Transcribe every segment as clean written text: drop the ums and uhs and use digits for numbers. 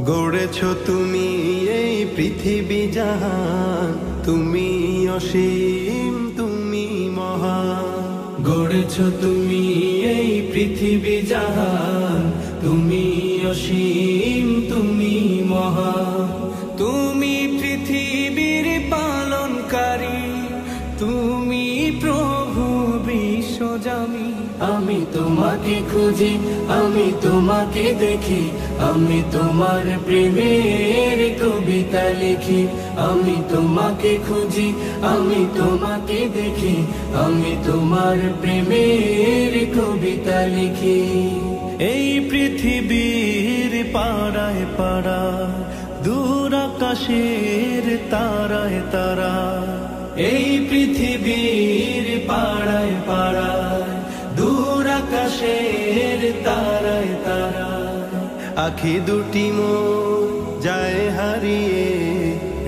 গড়েছো তুমি এই পৃথিবী জাহান, তুমি অসীম তুমি মহান। গড়েছো তুমি এই পৃথিবী জাহান, তুমি অসীম তুমি মহান। তুমি পৃথিবীর পালনকারী, তুমি প্রভু বিশ্বজামি। আমি তোমাকে খুঁজি, আমি তোমাকে দেখি, আমি তোমার প্রেমের কবিতা লিখি। আমি তোমাকে খুঁজি, আমি তোমাকে দেখি, আমি তোমার প্রেমের কবিতা লিখি। এই পৃথিবীর পাড়ায় পাড়ায়, দূর আকাশের তারায় তারা। এই পৃথিবীর পাড়ায় পাড়ায়, দূর আকাশের তারায় তারা। আখি দুটি মোর যায় হারিয়ে,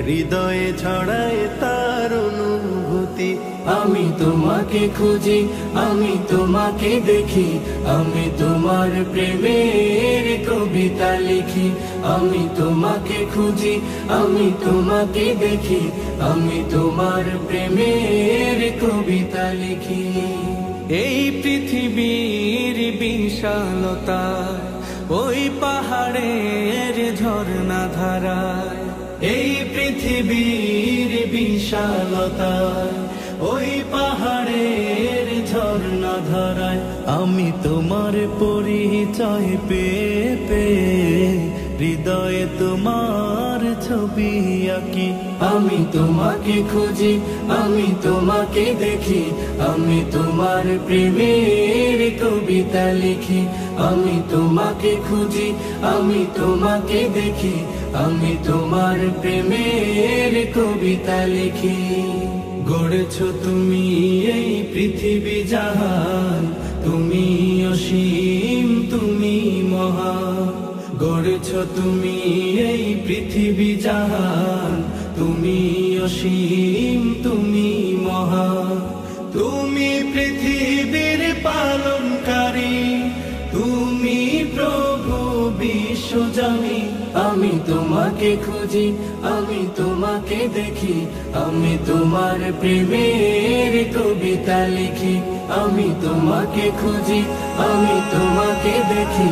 হৃদয়ে ছড়ায় তার অনুভূতি। আমি তোমাকে খুঁজি, আমি তোমাকে দেখি, আমি তোমার প্রেমের কবিতা লিখি। আমি তোমাকে খুঁজি, আমি তোমাকে দেখি, আমি তোমার প্রেমের কবিতা লিখি। এই পৃথিবীর বিশালতায়, ওই পাহাড়ের ঝর্ণা ধারায়। এই পৃথিবীর বিশালতায়, ওই পাহাড়ের ঝর্ণা ধারায়। আমি তোমার পরিচয় পেয়ে পেয়ে, হৃদয়ে তোমার ছবি আঁকি। আমি তোমাকে খুঁজি, আমি তোমাকে দেখি, আমি তোমার প্রেমের কবিতা লিখি। আমি তোমাকে খুঁজি, আমি তোমাকে দেখি, আমি তোমার প্রেমের কবিতা লিখি। গড়েছো তুমি এই পৃথিবী জাহান, তুমি অসীম তুমি মহান। গড়েছো তুমি এই পৃথিবী জাহান, তুমি অসীম তুমি মহান। তুমি পৃথিবীর পালনকারী, তুমি প্রভু বিশ্বজামি। আমি তোমাকে খুঁজি, আমি তোমাকে দেখি, আমি তোমার প্রেমের কবিতা লিখি। আমি তোমাকে খুঁজি, আমি তোমাকে দেখি,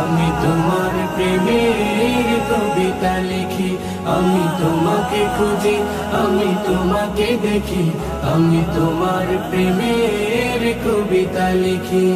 আমি তোমার প্রেমের কবিতা লিখি। আমি তোমাকে খুঁজি, আমি তোমাকে দেখি, আমি তোমার প্রেমের কবিতা লিখি।